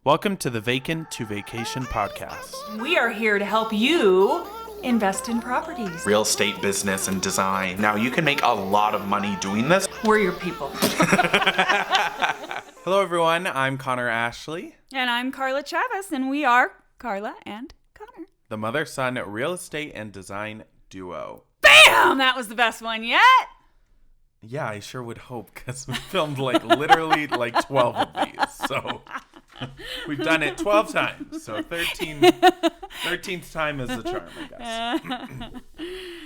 Welcome to the Vacant to Vacation podcast. We are here to help you invest in properties. Real estate business and design. Now, you can make a lot of money doing this. We're your people. Hello, everyone. I'm Connor Ashley. And I'm Carla Chavez, and we are Carla and Connor. The mother-son real estate and design duo. Bam! That was the best one yet. Yeah, I sure would hope, because we filmed literally 12 of these. So we've done it 12 times. So 13th time is the charm, I guess.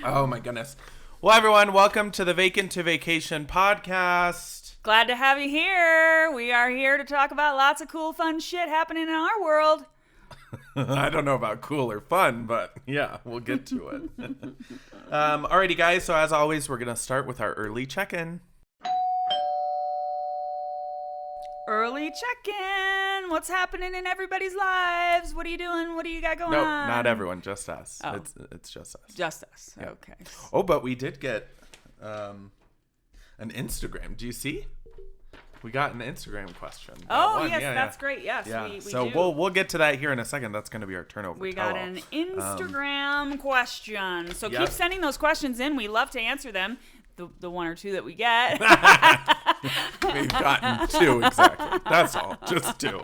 Oh, my goodness. Well, everyone, welcome to the Vacant to Vacation podcast. Glad to have you here. We are here to talk about lots of cool, fun shit happening in our world. I don't know about cool or fun, but yeah, we'll get to it. Alrighty, guys. So as always, we're going to start with our early check-in. Early check-in. What's happening in everybody's lives? What are you doing? What do you got going on? No, not everyone. Just us. Oh. It's just us. Just us. Yeah. Okay. Oh, but we did get an Instagram. Do you see? We got an Instagram question. Oh, yes, that's great. Yes, yeah. we So do. We'll get to that here in a second. That's going to be our turnover. We got an Instagram question. So Yep. keep sending those questions in. We love to answer them. The one or two that we get. We've gotten two, exactly. That's all. Just two.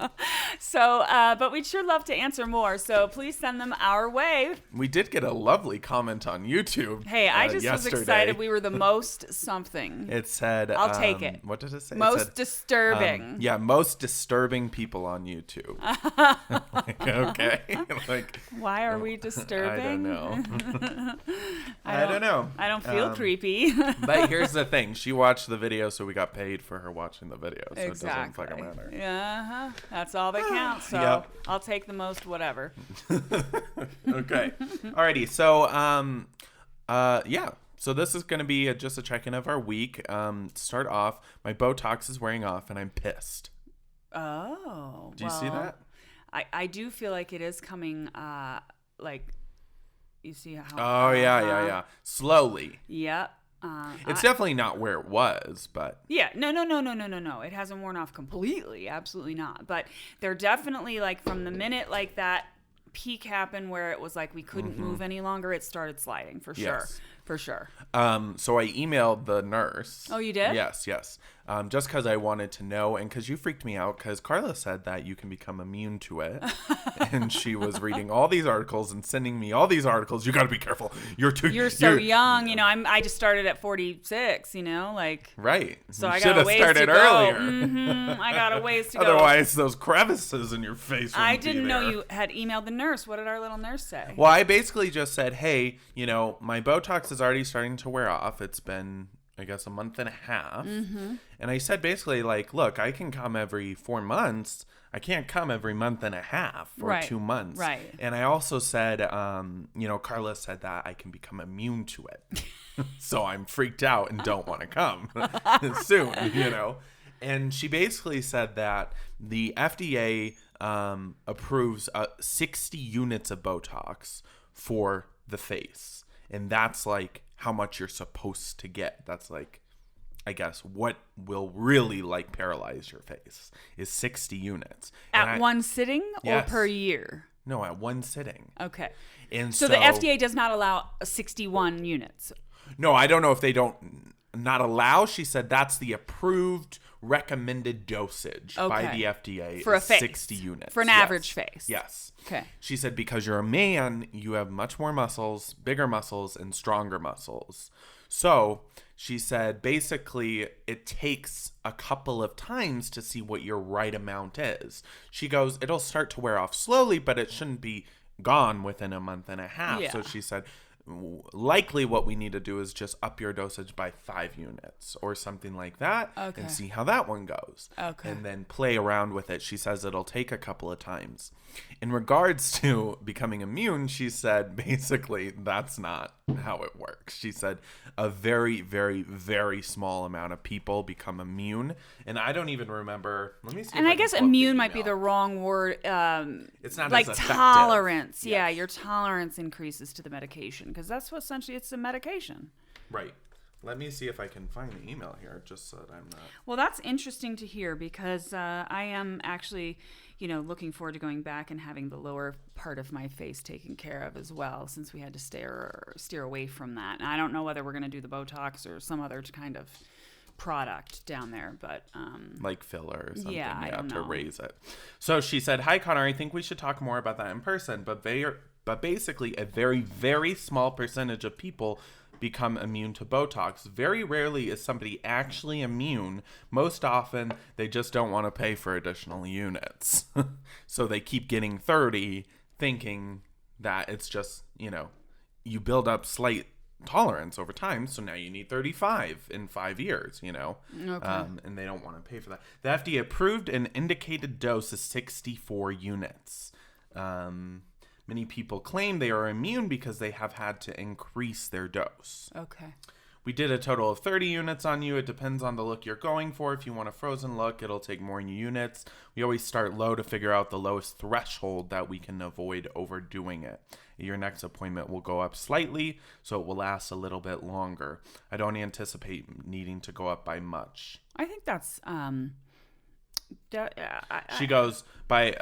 So, but we'd sure love to answer more. So please send them our way. We did get a lovely comment on YouTube. Hey, I just yesterday. was excited. We were the most something. It said, I'll take it. What did it say? Most it said, disturbing. most disturbing people on YouTube. Okay. Why are we disturbing? I don't know. I don't know. I don't feel creepy. But here's the thing. She watched the video, so we got paid for her watching the video. So Exactly. it doesn't fucking matter. Yeah, that's all that counts. So Yep. I'll take the most whatever. Okay. Alrighty. So, yeah. So this is going to be just a check-in of our week. To start off, my Botox is wearing off, and I'm pissed. Oh. Do you see that? I do feel like it is coming, you see how... Oh, yeah. Slowly. Yep. It's definitely not where it was, but... Yeah, no. It hasn't worn off completely. Absolutely not. But they're definitely, from the minute, that peak happened where it was we couldn't move any longer, it started sliding, for sure. Yes. For sure. So I emailed the nurse. Oh, you did? Yes. Just because I wanted to know, and because you freaked me out, because Carla said that you can become immune to it. And she was reading all these articles and sending me all these articles. You got to be careful. You're so young. I just started at 46, Right. So you I got a ways started to earlier. go. Mm-hmm. I got a ways to go. Otherwise, those crevices in your face I wouldn't didn't be know there. you had emailed the nurse. What did our little nurse say? Well, I basically just said, hey, my Botox is already starting to wear off. It's been, I guess, a month and a half. Mm-hmm. And I said basically, look, I can come every 4 months. I can't come every month and a half or 2 months. Right. And I also said, Carla said that I can become immune to it. So I'm freaked out and don't want to come soon, And she basically said that the FDA approves 60 units of Botox for the face. And that's how much you're supposed to get. That's I guess what will really paralyze your face is 60 units. At one sitting Yes. or per year? No, at one sitting. Okay. And so the FDA does not allow 61 units. No, I don't know if they don't not allow. She said that's the approved recommended dosage by the FDA for a face. 60 units. For an average face. Yes. Okay. She said because you're a man, you have much more muscles, bigger muscles, and stronger muscles. So she said basically it takes a couple of times to see what your right amount is. She goes, it'll start to wear off slowly, but it shouldn't be gone within a month and a half. Yeah. So she said likely what we need to do is just up your dosage by 5 units or something like that and see how that one goes. Okay. And then play around with it. She says it'll take a couple of times. In regards to becoming immune, she said basically that's not how it works. She said a very, very, very small amount of people become immune. And I don't even remember. Let me see. And I guess immune might be the wrong word. It's not like as effective. tolerance. Yes. Yeah, your tolerance increases to the medication because that's what essentially it's a medication. Right. Let me see if I can find the email here, just so that I'm not... Well, that's interesting to hear because I am actually, looking forward to going back and having the lower part of my face taken care of as well, since we had to steer away from that. And I don't know whether we're going to do the Botox or some other kind of product down there, but like filler or something, I don't to know. raise it. So she said, "Hi Connor, I think we should talk more about that in person, but basically a very, very small percentage of people become immune to Botox. Very rarely is somebody actually immune. Most often they just don't want to pay for additional units." So they keep getting 30 thinking that it's just, you build up slight tolerance over time, so now you need 35 in 5 years, Okay. and they don't want to pay for that. The FDA approved an indicated dose of 64 units. Many people claim they are immune because they have had to increase their dose. Okay. We did a total of 30 units on you. It depends on the look you're going for. If you want a frozen look, it'll take more units. We always start low to figure out the lowest threshold that we can avoid overdoing it. Your next appointment will go up slightly, so it will last a little bit longer. I don't anticipate needing to go up by much. I think that's She goes, but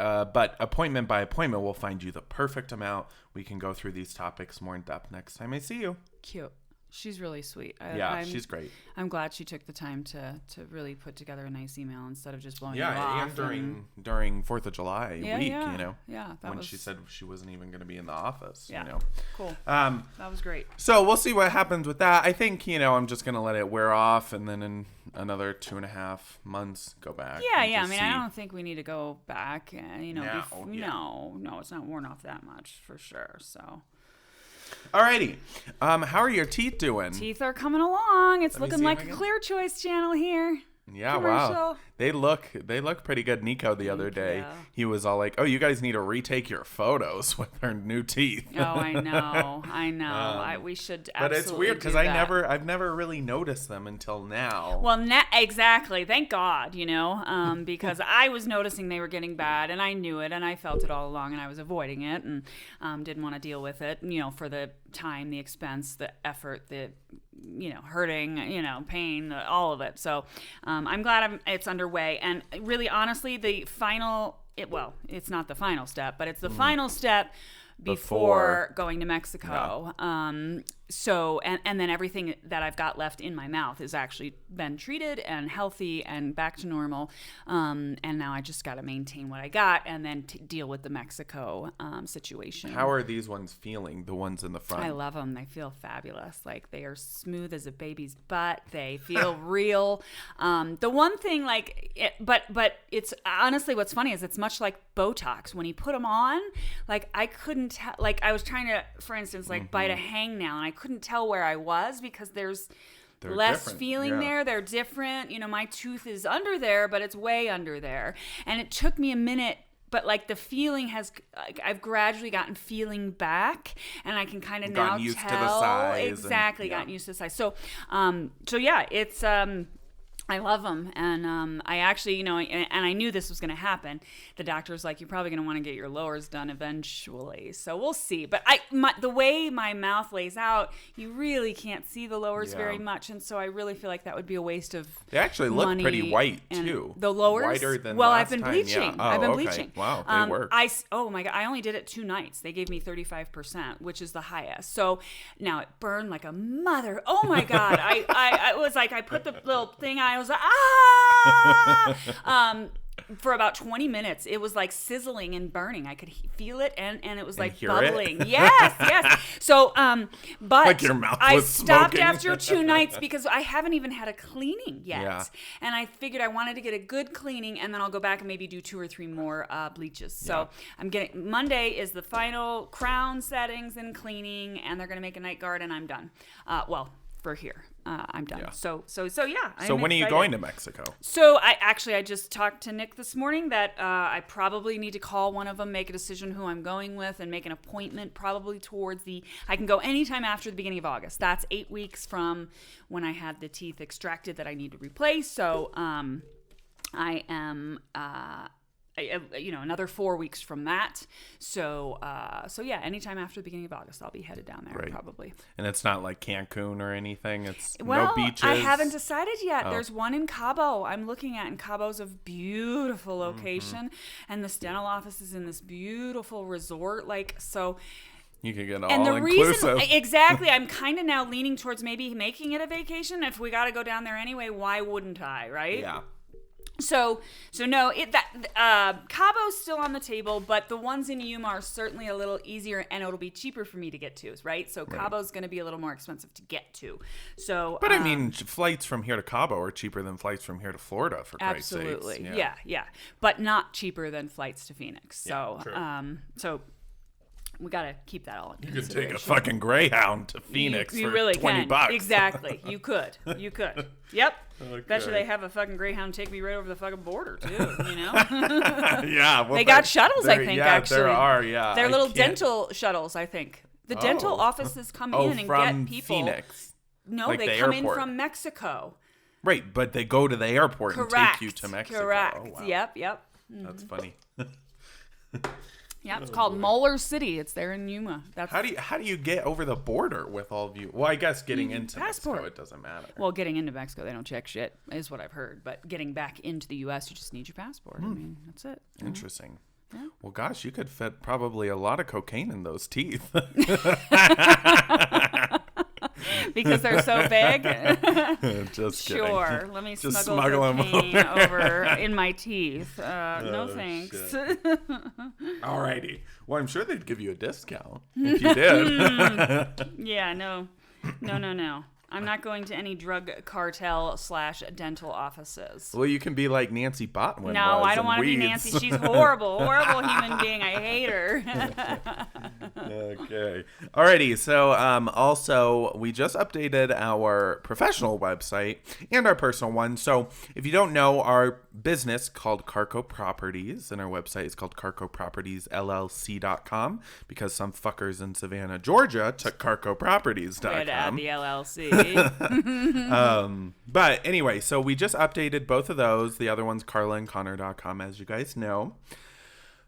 appointment by appointment, we'll find you the perfect amount. We can go through these topics more in depth next time I see you. cute. She's really sweet. She's great. I'm glad she took the time to really put together a nice email instead of just blowing you Yeah, off. and during 4th of July week, Yeah, when she said she wasn't even going to be in the office, Yeah. Cool. Um, That was great. So we'll see what happens with that. I think, I'm just going to let it wear off, and then in another 2.5 months go back. Yeah. and I just mean, see. I don't think we need to go back. No, No, it's not worn off that much for sure. So. Alrighty. How are your teeth doing? Teeth are coming along. It's Let me looking see like them a again. Clear Choice channel here. Yeah, Commercial. wow. They look pretty good. Nico the other day, you. he was all like, "Oh, you guys need to retake your photos with her new teeth." Oh, I know. We should absolutely. But it's weird because do that. I've never really noticed them until now. Well, exactly. Thank God, because I was noticing they were getting bad, and I knew it, and I felt it all along, and I was avoiding it, and didn't want to deal with it, for the time, the expense, the effort, the hurting, pain, all of it. So I'm glad it's underway, and really, honestly, it's not the final step, but it's the final step before going to Mexico. Yeah. So, and then everything that I've got left in my mouth has actually been treated and healthy and back to normal. And now I just got to maintain what I got and then deal with the Mexico situation. How are these ones feeling, the ones in the front? I love them. They feel fabulous. Like, they are smooth as a baby's butt. They feel real. The one thing, but it's honestly, what's funny is it's much like Botox. When he put them on, I couldn't tell, I was trying to, for instance, bite a hangnail, and I couldn't tell where I was because they're less different. feeling there. They're different. My tooth is under there, but it's way under there. And it took me a minute, but the feeling has, I've gradually gotten feeling back, and I can kind of now gotten used tell. to the size. Exactly, gotten used to the size. So yeah, it's I love them, and I actually, and I knew this was going to happen. The doctor's like, "You're probably going to want to get your lowers done eventually." So we'll see. But the way my mouth lays out, you really can't see the lowers very much, and so I really feel like that would be a waste of. They actually look money. pretty white And too. the lowers, whiter than well, last I've been time. bleaching. Yeah. Oh, I've been okay. bleaching. Wow, they work. Oh my God, I only did it 2 nights. They gave me 35%, which is the highest. So now it burned like a mother. Oh my God, I was like, I put the little thing on. I was like, for about 20 minutes, it was like sizzling and burning. I could feel it, and it was like bubbling. Yes. So, but like your mouth I was stopped smoking. after 2 nights because I haven't even had a cleaning yet. Yeah. And I figured I wanted to get a good cleaning, and then I'll go back and maybe do 2 or 3 more bleaches. So Monday is the final crown settings and cleaning, and they're going to make a night guard, and I'm done. For here. I'm done. Yeah. So yeah. So when are you going to Mexico? So I just talked to Nick this morning that I probably need to call one of them, make a decision who I'm going with, and make an appointment probably towards I can go anytime after the beginning of August. That's 8 weeks from when I had the teeth extracted that I need to replace. So I am another 4 weeks from that. So yeah, anytime after the beginning of August, I'll be headed down there probably. And it's not like Cancun or anything. It's no beaches. I haven't decided yet. There's one in Cabo I'm looking at, and Cabo's a beautiful location, and this dental office is in this beautiful resort. So you could get all inclusive. Exactly. I'm kind of now leaning towards maybe making it a vacation. If we got to go down there anyway, why wouldn't I? Right? Yeah. So no, Cabo's still on the table, but the ones in Yuma are certainly a little easier, and it'll be cheaper for me to get to, right? So Cabo's going to be a little more expensive to get to. So, but I mean, flights from here to Cabo are cheaper than flights from here to Florida, for Christ's sakes. Absolutely, yeah, but not cheaper than flights to Phoenix. So, so. We got to keep that all in consideration. You could take a fucking Greyhound to Phoenix you for really $20. Can. Exactly. You could. Yep. Okay. Bet you they have a fucking Greyhound take me right over the fucking border, too, Yeah. Well, they got shuttles, I think, actually. There are, yeah. They're little dental shuttles, I think. The dental offices come in and get people. Phoenix. No, they come in from Mexico. Right, but they go to the airport and take you to Mexico. Correct. Oh, wow. Yep. Mm-hmm. That's funny. Yeah, it's called Molar City. It's there in Yuma. How do you get over the border with all of you? Well, I guess getting into passport. Mexico, it doesn't matter. Well, getting into Mexico, they don't check shit, is what I've heard. But getting back into the U.S., you just need your passport. I mean, that's it. Interesting. Yeah. Well, gosh, you could fit probably a lot of cocaine in those teeth. Because they're so big. Just kidding. Sure. Let me smuggle cocaine over in my teeth. No thanks. Alrighty. Well, I'm sure they'd give you a discount if you did. Yeah, no. I'm not going to any drug cartel / dental offices. Well, you can be like Nancy Botwin. No, I don't want to be Nancy. She's horrible human being. I hate her. Okay. Alrighty. So, also, we just updated our professional website and our personal one. So, if you don't know, our business called Carco Properties, and our website is called carcopropertiesllc.com, because some fuckers in Savannah, Georgia took carcoproperties.com. Right at the LLC. But anyway, so we just updated both of those. The other one's carlaandconner.com, as you guys know.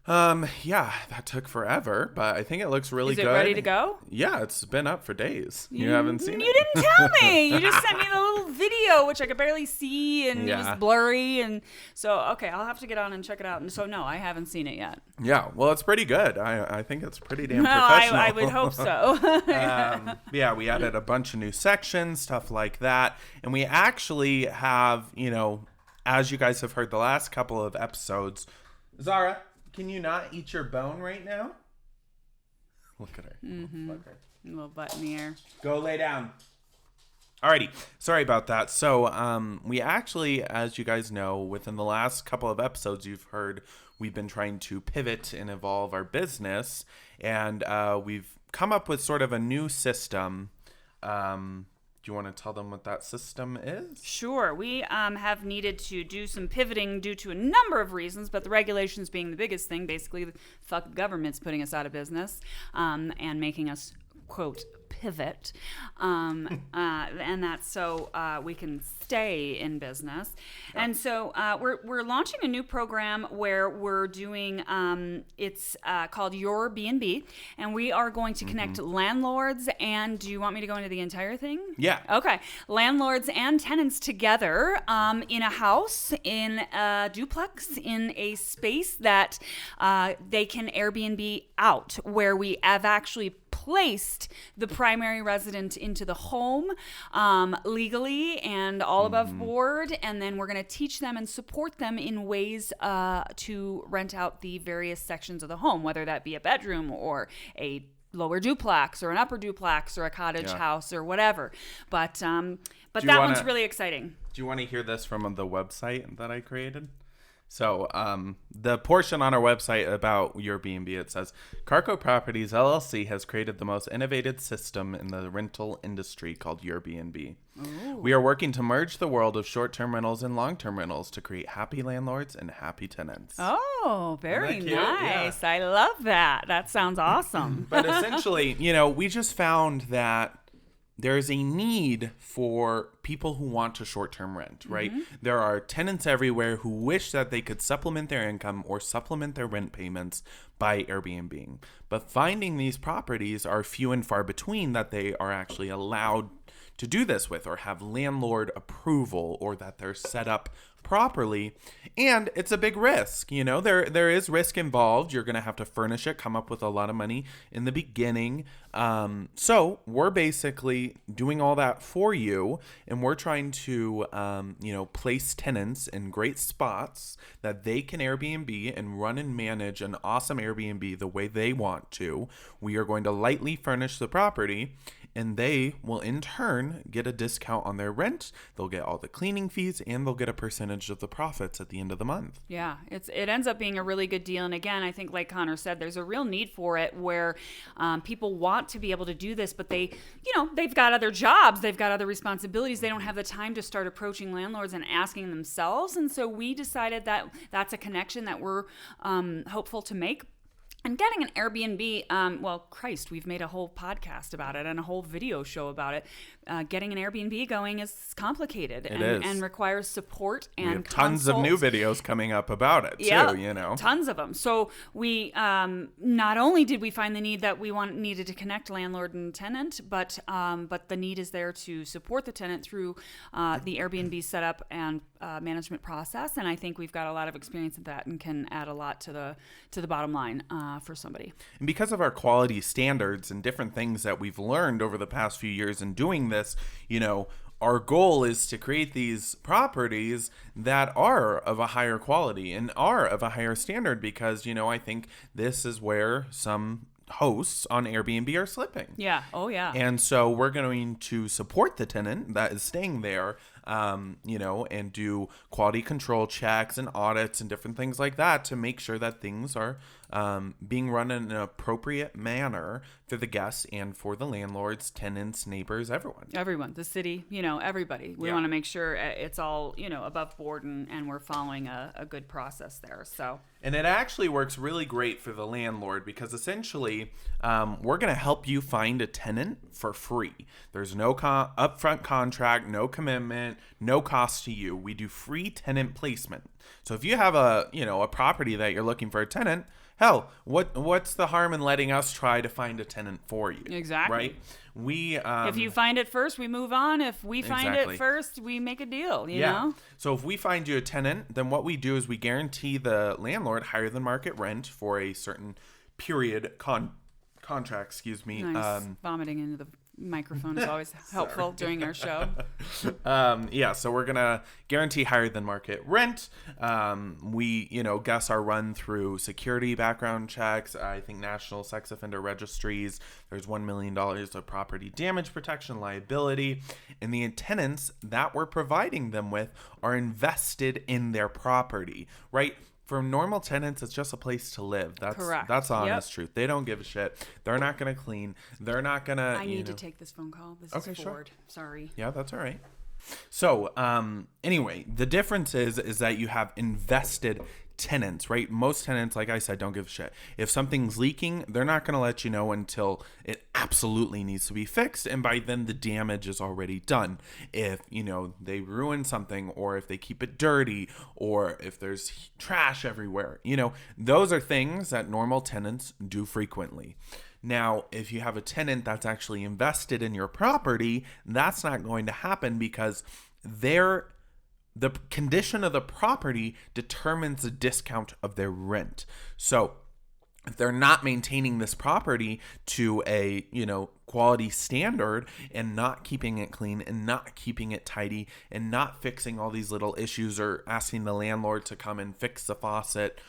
Yeah, that took forever, but I think it looks really good. Is it ready to go? Yeah, it's been up for days. You haven't seen it? You didn't tell me. You just sent me the little video, which I could barely see, and it was blurry. And so, okay, I'll have to get on and check it out. And so, no, I haven't seen it yet. Yeah, well, it's pretty good. I think it's pretty damn professional. I would hope so. Yeah, we added a bunch of new sections, stuff like that. And we actually have, as you guys have heard the last couple of episodes, Zara, can you not eat your bone right now? Look at her. Mm-hmm. Little butt in the air. Go lay down. Alrighty. Sorry about that. So we actually, as you guys know, within the last couple of episodes you've heard, we've been trying to pivot and evolve our business. And we've come up with sort of a new system. Do you want to tell them what that system is? Sure. We have needed to do some pivoting due to a number of reasons, but the regulations being the biggest thing. Basically, the fuck government's putting us out of business and making us, quote, pivot. And that's so we can stay in business. Yeah. And so we're launching a new program where we're doing, it's called Your B&B, and we are going to connect landlords and, do you want me to go into the entire thing? Yeah. Okay. Landlords and tenants together in a house, in a duplex, in a space that they can Airbnb out, where we have actually placed the primary resident into the home legally and all above board, and then we're going to teach them and support them in ways to rent out the various sections of the home, whether that be a bedroom or a lower duplex or an upper duplex or a cottage house or whatever. But that one's really exciting. Do you want to hear this from the website that I created? So the portion on our website about your B&B, it says, Carco Properties LLC has created the most innovative system in the rental industry called Your B&B. We are working to merge the world of short-term rentals and long-term rentals to create happy landlords and happy tenants. Oh, very nice. Yeah. I love that. That sounds awesome. But essentially, we just found that there is a need for people who want to short-term rent, right? There are tenants everywhere who wish that they could supplement their income or supplement their rent payments by Airbnb. But finding these properties are few and far between that they are actually allowed to do this with, or have landlord approval, or that they're set up properly. And it's a big risk. You know, there is risk involved. You're going to have to furnish it, come up with a lot of money in the beginning. So we're basically doing all that for you, and we're trying to, place tenants in great spots that they can Airbnb and run and manage an awesome Airbnb the way they want to. We are going to lightly furnish the property, and they will in turn get a discount on their rent. They'll get all the cleaning fees, and they'll get a percentage of the profits at the end of the month. Yeah, it ends up being a really good deal. And again, I think like Connor said, there's a real need for it where people want to be able to do this, but they've got other jobs, they've got other responsibilities. They don't have the time to start approaching landlords and asking themselves. And so we decided that that's a connection that we're hopeful to make. And getting an Airbnb, we've made a whole podcast about it and a whole video show about it. Getting an Airbnb going is complicated and requires support and we have tons of new videos coming up about it too, Tons of them. So we not only did we find the need that we needed to connect landlord and tenant, but the need is there to support the tenant through the Airbnb setup and management process. And I think we've got a lot of experience in that and can add a lot to the bottom line for somebody. And because of our quality standards and different things that we've learned over the past few years in doing this, our goal is to create these properties that are of a higher quality and are of a higher standard, because, I think this is where some hosts on Airbnb are slipping. Yeah. Oh, yeah. And so we're going to support the tenant that is staying there, and do quality control checks and audits and different things like that to make sure that things are being run in an appropriate manner for the guests and for the landlords, tenants, neighbors, everyone. The city, everybody. We want to make sure it's all, above board and we're following a good process there. So. And it actually works really great for the landlord, because essentially we're going to help you find a tenant for free. There's no upfront contract, no commitment, no cost to you. We do free tenant placement. So if you have a property that you're looking for a tenant, hell, what's the harm in letting us try to find a tenant for you? Exactly. Right? We if you find it first, we move on. If we find it first, we make a deal, you know? So if we find you a tenant, then what we do is we guarantee the landlord higher than market rent for a certain period contract, excuse me. Nice. Vomiting into the microphone is always helpful during our show. So we're gonna guarantee higher than market rent. We guests are run through security background checks. I think national sex offender registries. There's $1 million of property damage protection liability, and the tenants that we're providing them with are invested in their property, right? For normal tenants, it's just a place to live. Correct. That's honest truth. They don't give a shit. They're not going to clean. They're not going to, I need to take this phone call. This is Ford. Sure. Sorry. Yeah, that's all right. So, anyway, the difference is that you have invested tenants, right? Most tenants, like I said, don't give a shit. If something's leaking, they're not going to let you know until it absolutely needs to be fixed, and by then the damage is already done. If they ruin something, or if they keep it dirty, or if there's trash everywhere, those are things that normal tenants do frequently. Now, if you have a tenant that's actually invested in your property, that's not going to happen, because the condition of the property determines the discount of their rent. So if they're not maintaining this property to a, quality standard, and not keeping it clean and not keeping it tidy and not fixing all these little issues, or asking the landlord to come and fix the faucet,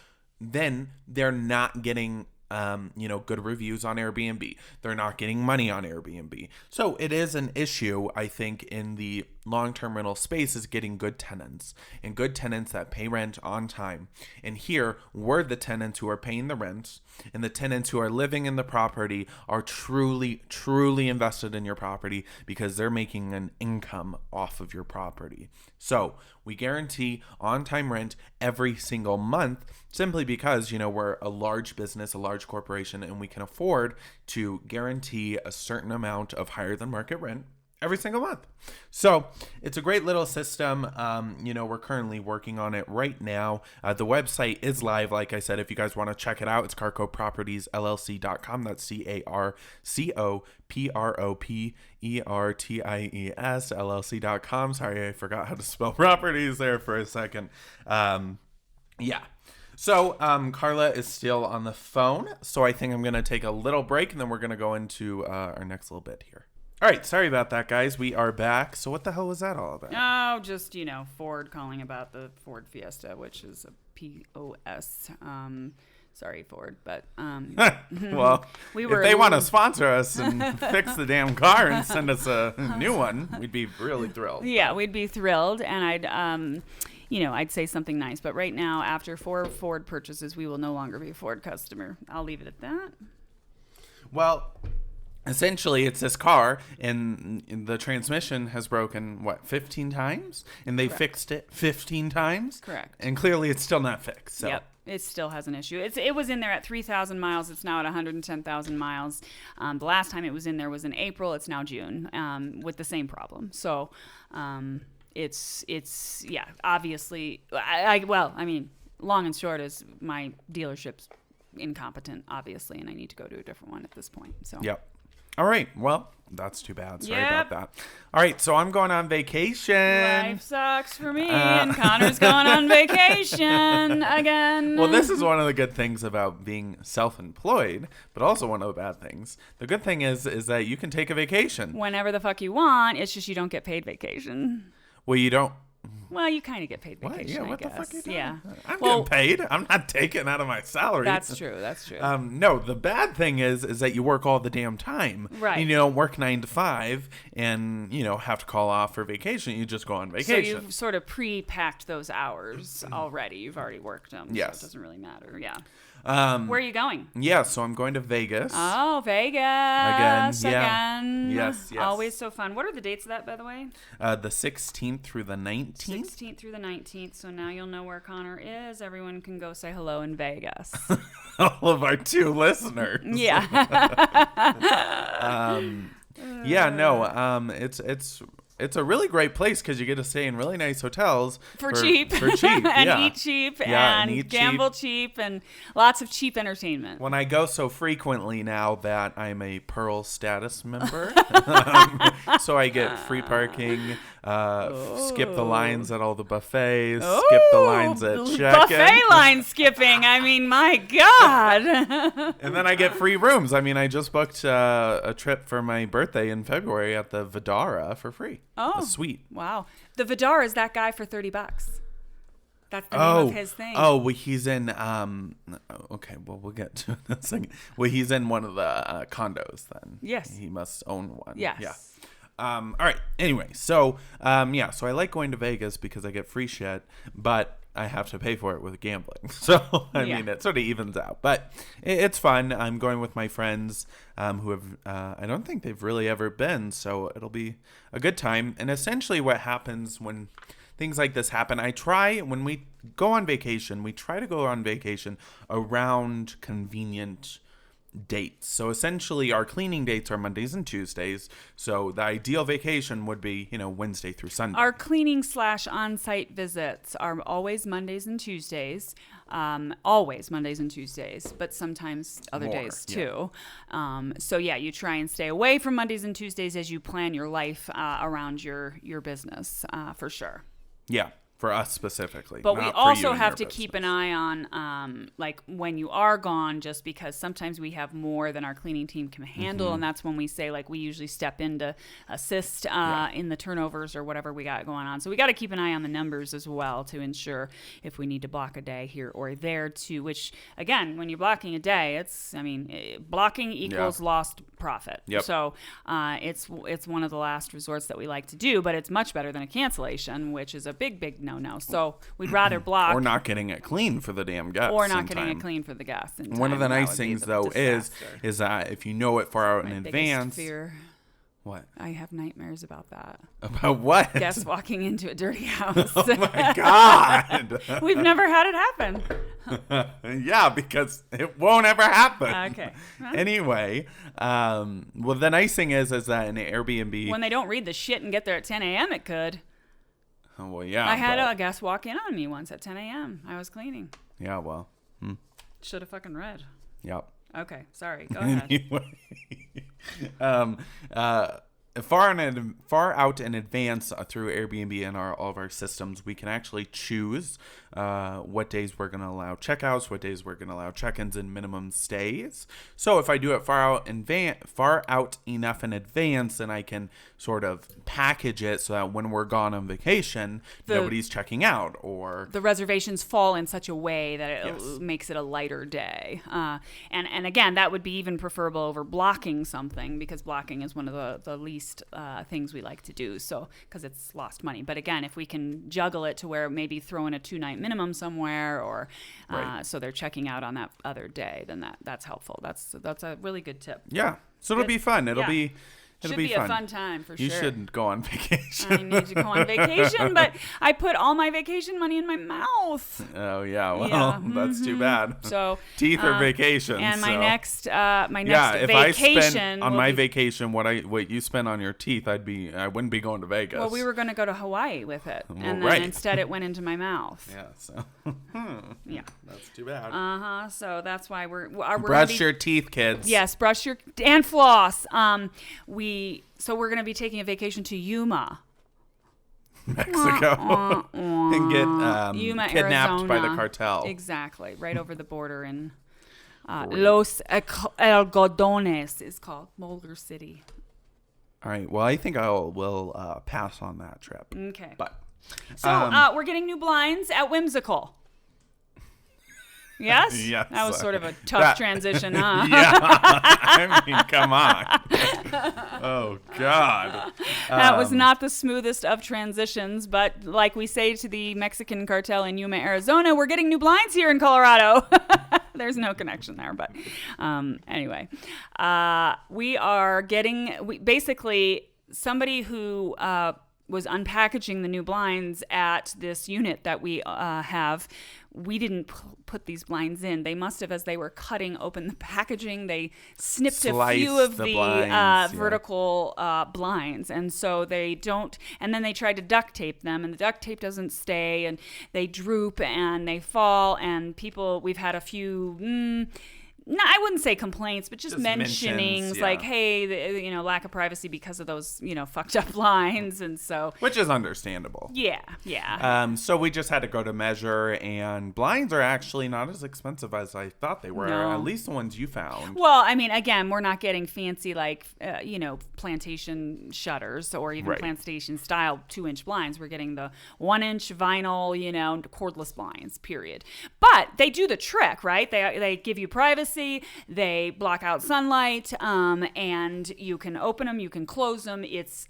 then they're not getting good reviews on Airbnb. They're not getting money on Airbnb. So it is an issue, I think, in the long-term rental space, is getting good tenants, and good tenants that pay rent on time. And here, we're the tenants who are paying the rent, and the tenants who are living in the property are truly, truly invested in your property, because they're making an income off of your property. So we guarantee on-time rent every single month, simply because, we're a large business, a large corporation, and we can afford to guarantee a certain amount of higher than market rent. every single month. So it's a great little system. We're currently working on it right now. The website is live. Like I said, if you guys want to check it out, it's carcopropertiesllc.com. That's CarcoProperties LLC.com. Sorry, I forgot how to spell properties there for a second. Yeah. So Carla is still on the phone. So I think I'm going to take a little break and then we're going to go into our next little bit here. All right, sorry about that, guys. We are back. So what the hell was that all about? Oh, just, Ford calling about the Ford Fiesta, which is a POS. Sorry, Ford, but... well, if they want to sponsor us and fix the damn car and send us a new one, we'd be really thrilled. Yeah, we'd be thrilled, and I'd say something nice. But right now, after 4 Ford purchases, we will no longer be a Ford customer. I'll leave it at that. Well... essentially, it's this car, and the transmission has broken, 15 times? And they fixed it 15 times? Correct. And clearly, it's still not fixed. So. Yep. It still has an issue. It was in there at 3,000 miles. It's now at 110,000 miles. The last time it was in there was in April. It's now June with the same problem. So obviously, long and short is my dealership's incompetent, obviously, and I need to go to a different one at this point. So. Yep. All right. Well, that's too bad. Sorry about that. All right. So I'm going on vacation. Life sucks for me, and Connor's going on vacation again. Well, this is one of the good things about being self-employed, but also one of the bad things. The good thing is that you can take a vacation. Whenever the fuck you want. It's just you don't get paid vacation. Well, you don't. Well, you kind of get paid vacation, what? Yeah, what I guess. The fuck are you doing? Yeah. I'm getting paid. I'm not taking out of my salary. That's true. No, the bad thing is that you work all the damn time. Right. And you don't work 9 to 5 and, have to call off for vacation. You just go on vacation. So you've sort of pre-packed those hours already. You've already worked them. Yes. So it doesn't really matter. Yeah. Where are you going? Yeah, so I'm going to Vegas. Oh, Vegas. Again. Yes. Always so fun. What are the dates of that, by the way? The 16th through the 19th. 16th through the 19th. So now you'll know where Connor is. Everyone can go say hello in Vegas. All of our 2 listeners. Yeah. It's a really great place because you get to stay in really nice hotels for cheap. And eat cheap and gamble cheap and lots of cheap entertainment. When I go so frequently now that I'm a Pearl status member, so I get free parking, skip the lines at all the buffets, skip the lines at CheckIn. Buffet line skipping. I mean, my God. And then I get free rooms. I mean, I just booked a trip for my birthday in February at the Vdara for free. Oh, sweet. Wow. The Vdara is that guy for $30. That's the name of his thing. Oh, well, he's in, okay, well, we'll get to it in a second. Well, he's in one of the condos then. Yes. He must own one. Yes. Yeah. All right. Anyway, so I like going to Vegas because I get free shit, but I have to pay for it with gambling. So, I mean, it sort of evens out. But it's fun. I'm going with my friends who have, I don't think they've really ever been. So it'll be a good time. And essentially what happens when things like this happen, when we go on vacation, we try to go on vacation around convenient dates. So essentially our cleaning dates are Mondays and Tuesdays. So the ideal vacation would be, Wednesday through Sunday. Our cleaning / on-site visits are always Mondays and Tuesdays. Always Mondays and Tuesdays, but sometimes other days too. So you try and stay away from Mondays and Tuesdays as you plan your life around your business for sure. Yeah. For us specifically. But we also have to keep an eye on, when you are gone, just because sometimes we have more than our cleaning team can handle. Mm-hmm. And that's when we say, we usually step in to assist in the turnovers or whatever we got going on. So we got to keep an eye on the numbers as well to ensure if we need to block a day here or there too, which, again, when you're blocking a day, blocking equals lost profit. Yep. So it's one of the last resorts that we like to do, but it's much better than a cancellation, which is a big no. So we'd rather block. Or not getting it clean for the damn guests. Or not getting it clean for the guests. One of the nice things, though, is that if you know it far out in advance. Fear. What? I have nightmares about that. About what? Guests walking into a dirty house. Oh my God. We've never had it happen. Yeah, because it won't ever happen. Okay. Well, Anyway, well, the nice thing is that in Airbnb. when they don't read the shit and get there at 10 a.m., it could. Oh, well, yeah. I had a guest walk in on me once at 10 a.m. I was cleaning. Yeah, well. Should have fucking read. Yep. Okay, sorry. Go ahead. Anyway, far out in advance through Airbnb and all of our systems, we can actually choose what days we're going to allow checkouts, what days we're going to allow check-ins and minimum stays. So if I do it far out enough in advance, then I can sort of package it so that when we're gone on vacation, nobody's checking out, or the reservations fall in such a way that it Yes. makes it a lighter day. And again, that would be even preferable over blocking something, because blocking is one of the least things we like to do. So, because it's lost money. But again, if we can juggle it to where maybe throw in a 2-night minimum somewhere, or Right. so they're checking out on that other day, then that's helpful. That's a really good tip. yeah. So it'll Good. be fun. It'll Yeah. be Should be be fun. a fun time for You sure. shouldn't go on vacation. I need to go on vacation, but I put all my vacation money in my mouth. Oh yeah, well, Yeah, that's too bad. So Teeth or vacation. And my so. next yeah, if vacation I spent on will my be- vacation what you spent on your teeth, I wouldn't be going to Vegas. Well, we were going to go to Hawaii with it, and then right. instead it went into my mouth. Yeah, so Yeah. that's too bad. So that's why we're gonna Brush be, your teeth, kids. Yes, brush your and floss. We're going to be taking a vacation to Yuma. Mexico, and get Yuma, kidnapped by the Arizona. cartel. Exactly, right over the border in Los Algodones is called Molar City. All right. Well, I think we'll pass on that trip. Okay. But So we're getting new blinds at Whimsical. Yes? Yes. That was sort of a tough transition, huh? Yeah. I mean, come on. Oh God. That was not the smoothest of transitions, but like we say to the Mexican cartel in Yuma, Arizona, we're getting new blinds here in Colorado. There's no connection there, but anyway. We are getting, basically, somebody who was unpackaging the new blinds at this unit that we have. We didn't put these blinds in. They must have, as they were cutting open the packaging, they snipped Sliced a few of the the blinds, yeah. vertical blinds. And so they don't, and then they tried to duct tape them, and the duct tape doesn't stay, and they droop and they fall, and we've had a few, no, I wouldn't say complaints, but just mentionings mentions, yeah. like, hey, lack of privacy because of those, fucked up lines. And so, Which is understandable. yeah. So we just had to go to measure, and blinds are actually not as expensive as I thought they were. No. At least the ones you found. Well, I mean, again, we're not getting fancy like, plantation shutters or even Right. plantation style 2-inch blinds. We're getting the 1-inch vinyl, cordless blinds, period. But they do the trick, right? They give you privacy. They block out sunlight, and you can open them, you can close them. It's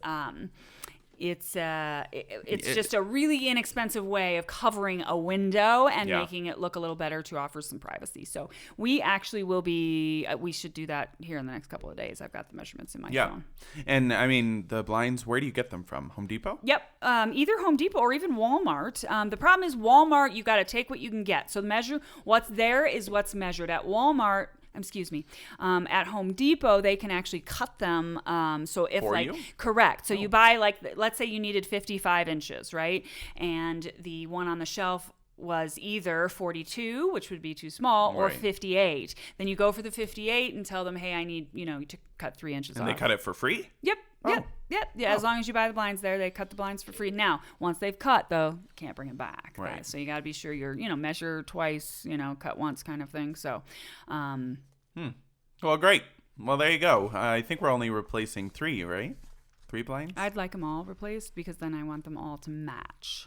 just a really inexpensive way of covering a window and Yeah. making it look a little better to offer some privacy. So we actually will be, we should do that here in the next couple of days. I've got the measurements in my phone. And I mean, the blinds, where do you get them from? Home Depot? Yep. Either Home Depot or even Walmart. The problem is Walmart, you got to take what you can get. So measure what's there is what's measured at Walmart. At Home Depot, they can actually cut them. So if For you? correct. So you buy let's say you needed 55 inches, right? And the one on the shelf was either 42, which would be too small, or Right. 58. Then you go for the 58 and tell them, hey, I need, to cut 3 inches off. And they cut it for free? Yep. Oh. Yep. Yeah. As long as you buy the blinds there, they cut the blinds for free. Now, once they've cut, though, you can't bring it back. Right. So you got to be sure you're, measure twice, cut once kind of thing. So, Well, great. Well, there you go. I think we're only replacing 3, right? 3 blinds? I'd like them all replaced because then I want them all to match.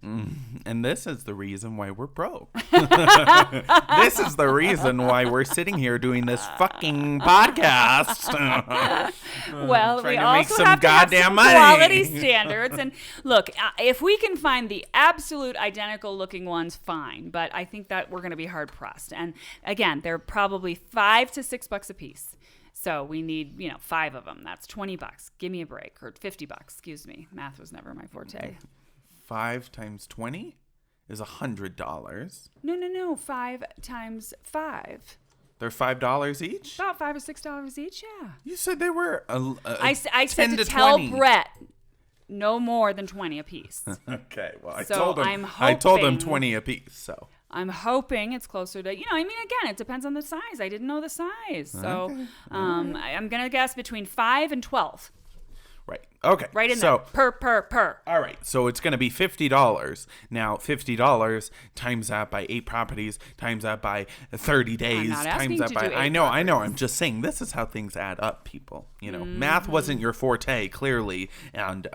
And this is the reason why we're broke. This is the reason why we're sitting here doing this fucking podcast. Well, trying we to also make some have to have goddamn some money. quality standards. And look, if we can find the absolute identical looking ones, fine. But I think that we're going to be hard pressed. And again, they're probably $5 to $6 a piece. So we need, 5 of them. That's $20. Give me a break. Or $50. Excuse me. Math was never my forte. 5 times 20 is $100. No. 5 times 5. They're $5 each? About $5 or $6 each, yeah. You said they were I said 10 to to tell 20. Brett no more than 20 apiece. Okay, well, I So told him I'm I told him hoping- 20 apiece, so. I'm hoping it's closer to, again, it depends on the size. I didn't know the size. So Okay. I'm going to guess between 5 and 12. Right. Okay. Right in so, there. Per. all right. So it's going to be $50. Now, $50 times that by 8 properties, times that by 30 days, not asking times that to by do 8 I know. properties. I'm just saying this is how things add up, people. Mm-hmm. Math wasn't your forte, clearly, and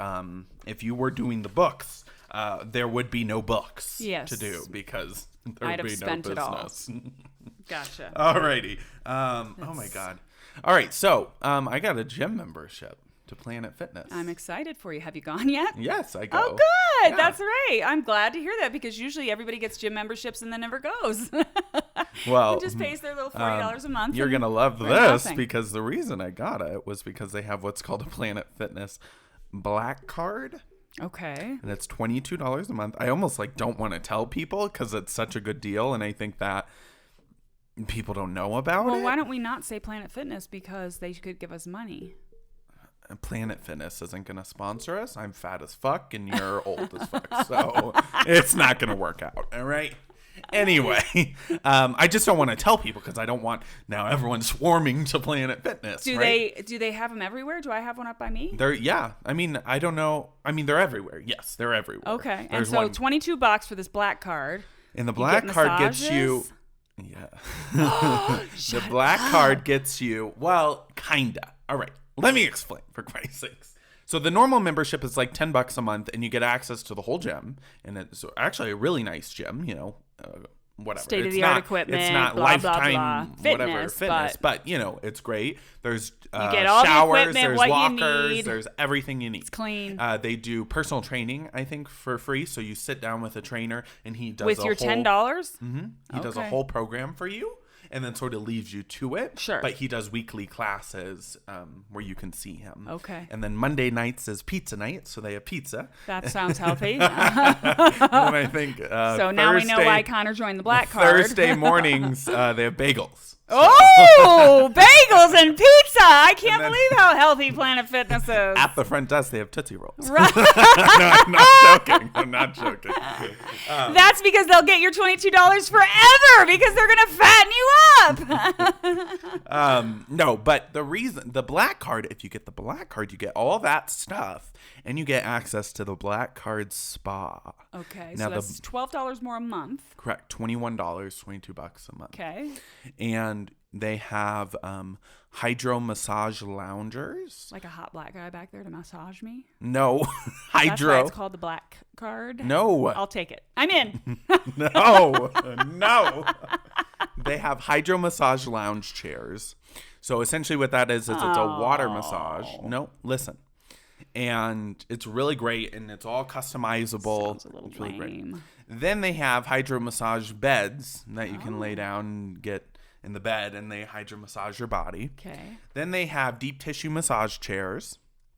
if you were doing the books, there would be no books Yes. to do because there I'd would have be spent no it all. business. Gotcha. Alrighty. Oh my God. All right. So I got a gym membership to Planet Fitness. I'm excited for you. Have you gone yet? Yes, I go. Oh, good. Yeah. That's right. I'm glad to hear that because usually everybody gets gym memberships and then never goes. Well, and just pays their little $40 a month. You're and gonna love for this nothing. because the reason I got it was because they have what's called a Planet Fitness Black Card, Okay. and it's $22 a month. I almost don't want to tell people because it's such a good deal, and I think that people don't know about Well, it. why don't we not say Planet Fitness because they could give us money? Planet Fitness isn't going to sponsor us. I'm fat as fuck and you're old as fuck. So it's not going to work out. All right. Anyway, I just don't want to tell people because I don't want now everyone swarming to Planet Fitness. Do they have them everywhere? Do I have one up by me? I mean, I don't know. I mean, they're everywhere. Yes, they're everywhere. Okay. And There's so one. $22 for this black card. And the You black get card gets you. massages? Yeah. The black card gets you, well, kinda. All right. Let me explain, for Christ's sakes. So the normal membership is like $10 a month, and you get access to the whole gym. And it's actually a really nice gym, whatever. State-of-the-art equipment, It's not blah, blah, lifetime, blah. whatever, fitness. But, it's great. There's get all the showers, equipment, there's what you lockers, need. there's everything you need. It's clean. They do personal training, I think, for free. So you sit down with a trainer, and he does With your whole, $10? Mm-hmm. He does a Okay. whole program for you and then sort of leaves you to it. Sure. But he does weekly classes where you can see him. Okay. And then Monday nights is pizza night, so they have pizza. That sounds healthy. And I think So now we know why Connor joined the black card. Thursday mornings, they have bagels. Oh, bagels and pizza. I can't then- believe how healthy Planet Fitness is. At the front desk, they have Tootsie Rolls. Right. No, I'm not joking. I'm not joking. That's because they'll get your $22 forever because they're going to fatten you up. No, but the black card, if you get the black card, you get all that stuff and you get access to the black card spa. Okay, Now so that's $12 more a month. Correct. $21, $22 a month. Okay. And they have hydro massage loungers. Like a hot black guy back there to massage me. No, That's why hydro. it's called the black card. No. I'll take it. I'm in. No. They have hydro massage lounge chairs. So essentially what that is it's a water massage. No, listen. And it's really great and it's all customizable. Sounds a little It's really great. lame. Then they have hydro massage beds that you can lay down and get in the bed and they hydro massage your body. Okay. Then they have deep tissue massage chairs.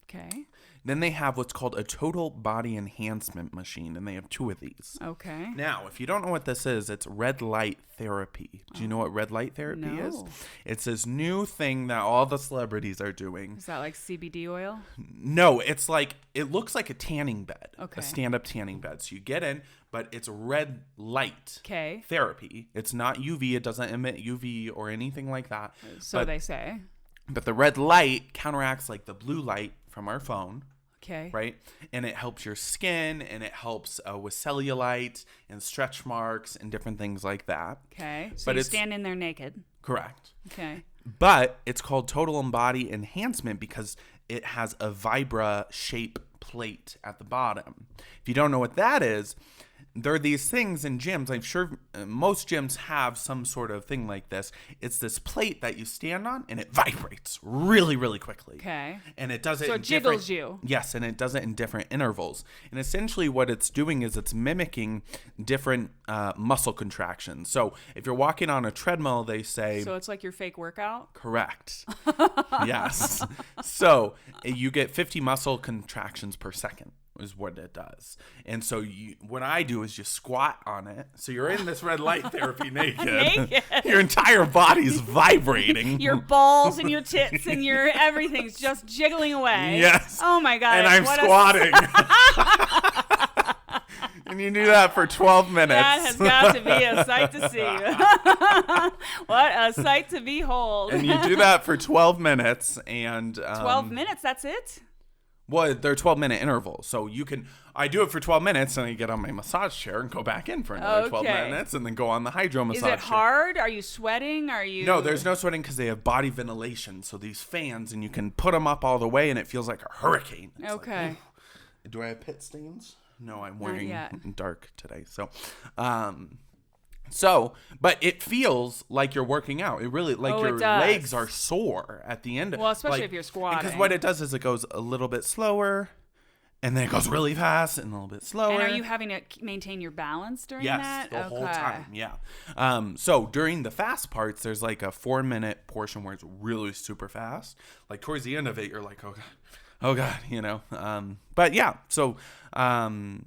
Okay. Then they have what's called a total body enhancement machine, and they have 2 of these. Okay. Now, if you don't know what this is, it's red light therapy. Do you know what red light therapy is? No. It's this new thing that all the celebrities are doing. Is that like CBD oil? No, it's like, it looks like a tanning bed, Okay. a stand-up tanning bed. So you get in, but it's red light Okay. therapy. It's not UV. It doesn't emit UV or anything like that. So but, they say. But the red light counteracts like the blue light from our phone. Okay. Right? And it helps your skin and it helps with cellulite and stretch marks and different things like that. Okay. So But you it's- stand in there naked. Correct. Okay. But it's called total body enhancement because it has a vibra shape plate at the bottom. If you don't know what that is, there are these things in gyms. I'm sure most gyms have some sort of thing like this. It's this plate that you stand on, and it vibrates really, really quickly. Okay. And it does it So in it jiggles you. Yes, and it does it in different intervals. And essentially what it's doing is it's mimicking different muscle contractions. So if you're walking on a treadmill, they say... So it's like your fake workout? Correct. Yes. So you get 50 muscle contractions per second is what it does. And so what I do is just squat on it. So you're in this red light therapy naked. Your entire body's vibrating. Your balls and your tits and your everything's just jiggling away. Yes. Oh my God. And I'm squatting. And you do that for 12 minutes. That has got to be a sight to see. What a sight to behold. And you do that for 12 minutes. And 12 minutes, that's it? Well, they're 12-minute intervals. So I do it for 12 minutes, and I get on my massage chair and go back in for another 12 minutes, and then go on the hydro massage chair. Is it hard? Are you sweating? No, there's no sweating because they have body ventilation. So these fans, and you can put them up all the way, and it feels like a hurricane. It's okay. Like, do I have pit stains? No, I'm wearing dark today. But it feels like you're working out. It really, your legs are sore at the end. Well, especially if you're squatting. Because what it does is it goes a little bit slower, and then it goes really fast and a little bit slower. And are you having to maintain your balance during that? Yes, the whole time, yeah. So during the fast parts, there's like a 4-minute portion where it's really super fast. Like towards the end of it, you're like, oh God, you know. But yeah, so, and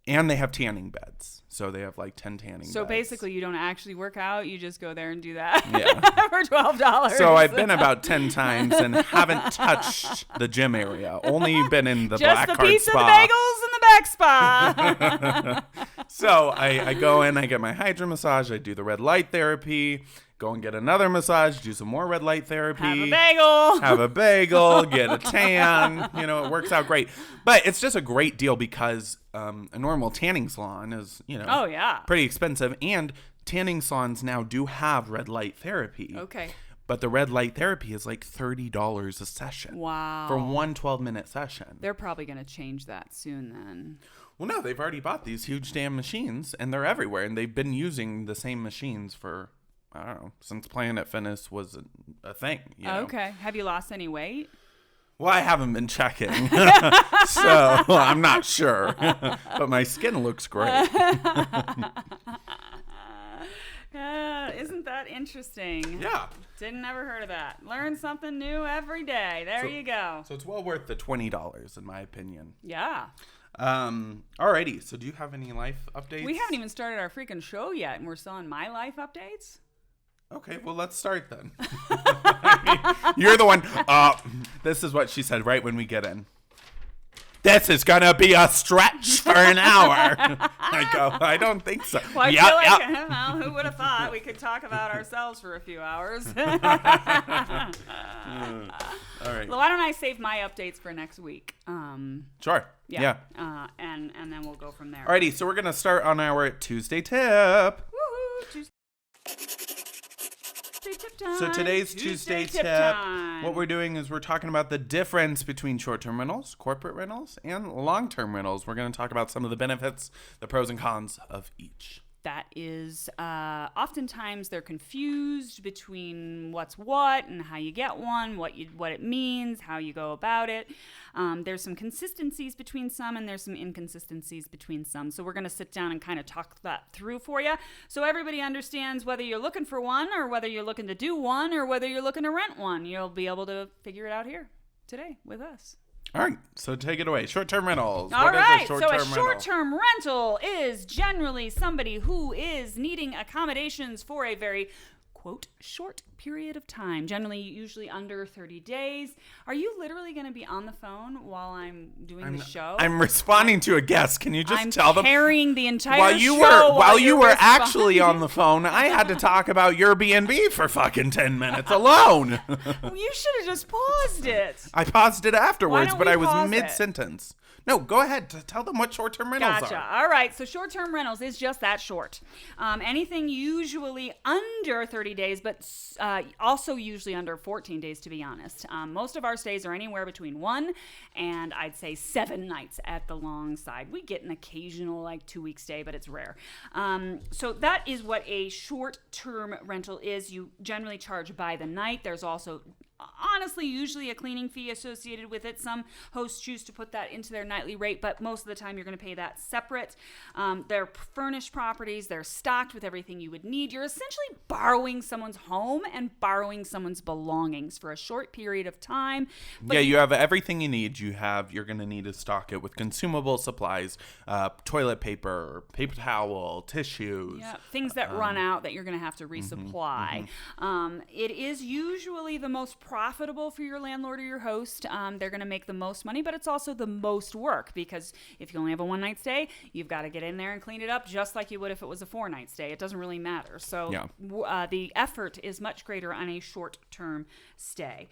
they have tanning beds. So they have like 10 tanning beds. So basically you don't actually work out. You just go there and do that for $12. So I've been about 10 times and haven't touched the gym area. Only been in the black card spa. Just the pizza, the bagels, and the back spa. So I go in, I get my hydro massage. I do the red light therapy. Go and get another massage, do some more red light therapy. Have a bagel, get a tan. You know, it works out great. But it's just a great deal because a normal tanning salon is, pretty expensive. And tanning salons now do have red light therapy. Okay. But the red light therapy is like $30 a session. Wow. For one 12-minute session. They're probably going to change that soon then. Well, no, they've already bought these huge damn machines, and they're everywhere. And they've been using the same machines for... I don't know, since Planet Fitness was a thing. Okay. Have you lost any weight? Well, I haven't been checking, so I'm not sure. But my skin looks great. Isn't that interesting? Yeah. Didn't ever heard of that. Learn something new every day. There you go. So it's well worth the $20, in my opinion. Yeah. Alrighty. So do you have any life updates? We haven't even started our freaking show yet, and we're still on my life updates. Okay, well, let's start then. You're the one. This is what she said right when we get in. This is going to be a stretch for an hour. I go, I don't think so. Well, I feel like, well, who would have thought we could talk about ourselves for a few hours? All right. Well, why don't I save my updates for next week? Sure. Yeah. And then we'll go from there. Alrighty, so we're going to start on our Tuesday tip. Woohoo! Tuesday tip time. So today's Tuesday tip, what we're doing is we're talking about the difference between short-term rentals, corporate rentals, and long-term rentals. We're going to talk about some of the benefits, the pros and cons of each. That is, oftentimes they're confused between what's what and how you get one, what it means, how you go about it. There's some consistencies between some, and there's some inconsistencies between some. So we're going to sit down and kind of talk that through for you, so everybody understands whether you're looking for one, or whether you're looking to do one, or whether you're looking to rent one. You'll be able to figure it out here today with us. All right, so take it away. Short-term rentals. All right, so a short-term rental is generally somebody who is needing accommodations for a very, quote, short period of time, usually under 30 days. Are you literally going to be on the phone while I'm doing the show? I'm responding to a guest. Can you just tell them? I'm carrying the entire while you were actually on the phone, I had to talk about Airbnb for fucking 10 minutes alone. Well, you should have just paused it. I paused it afterwards, but I was pause mid-sentence. No, go ahead. Tell them what short-term rentals Gotcha. are. All right. So short-term rentals is just that short. Anything usually under 30 days, but also usually under 14 days, to be honest. Most of our stays are anywhere between 1 and I'd say 7 nights at the long side. We get an occasional 2-week stay, but it's rare. So that is what a short-term rental is. You generally charge by the night. There's also honestly usually a cleaning fee associated with it. Some hosts choose to put that into their nightly rate, but most of the time you're going to pay that separate. They're furnished properties. They're stocked with everything you would need. You're essentially borrowing someone's home and borrowing someone's belongings for a short period of time. But you have everything you need. You're going to need to stock it with consumable supplies, toilet paper, paper towel, tissues. Yeah, things that run out that you're going to have to resupply. It is usually the most profitable for your landlord or your host. They're going to make the most money, but it's also the most work, because if you only have a 1-night stay, you've got to get in there and clean it up just like you would if it was a 4-night stay. It doesn't really matter. So the effort is much greater on a short-term stay.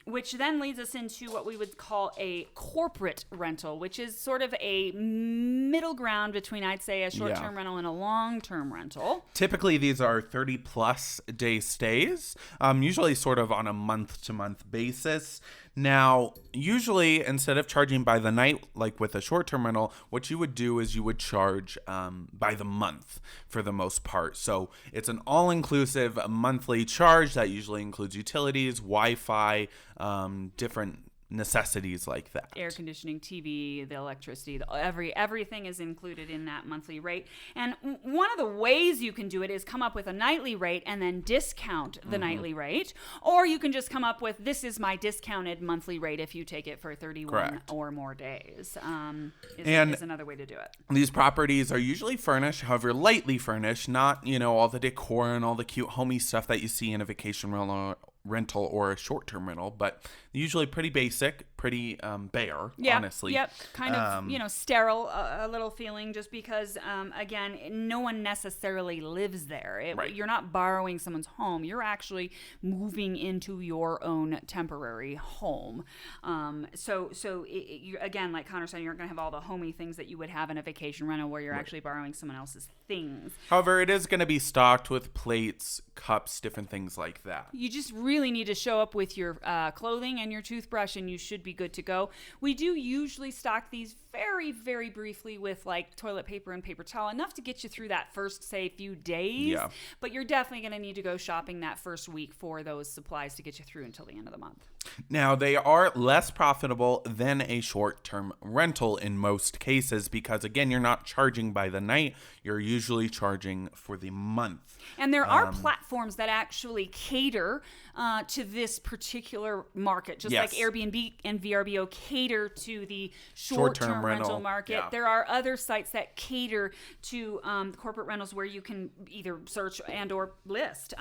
Which then leads us into what we would call a corporate rental, which is sort of a middle ground between, I'd say, a short-term rental and a long-term rental. Typically, these are 30-plus day stays, usually sort of on a month-to-month basis. Now, usually, instead of charging by the night, like with a short-term rental, what you would do is you would charge by the month for the most part. So it's an all-inclusive monthly charge that usually includes utilities, Wi-Fi, different necessities like that. Air conditioning, TV, the electricity, everything is included in that monthly rate. And one of the ways you can do it is come up with a nightly rate and then discount the nightly rate. Or you can just come up with, this is my discounted monthly rate if you take it for 31 or more days. Is another way to do it. These properties are usually furnished, however, lightly furnished, not, all the decor and all the cute homey stuff that you see in a vacation rental or a short-term rental, but usually pretty basic, pretty bare, honestly. Yep, kind of, sterile, a little feeling, just because, again, no one necessarily lives there. You're not borrowing someone's home. You're actually moving into your own temporary home. Again, like Connor said, you're not going to have all the homey things that you would have in a vacation rental where you're actually borrowing someone else's things. However, it is going to be stocked with plates, cups, different things like that. You just really need to show up with your clothing and your toothbrush, and you should be good to go. We do usually stock these very, very briefly with toilet paper and paper towel, enough to get you through that first, say, few days. Yeah. But you're definitely going to need to go shopping that first week for those supplies to get you through until the end of the month. Now, they are less profitable than a short-term rental in most cases because, again, you're not charging by the night. You're usually charging for the month. And there are platforms that actually cater to this particular market, just like Airbnb and VRBO cater to the short-term rental market. Yeah. There are other sites that cater to corporate rentals where you can either search and or list.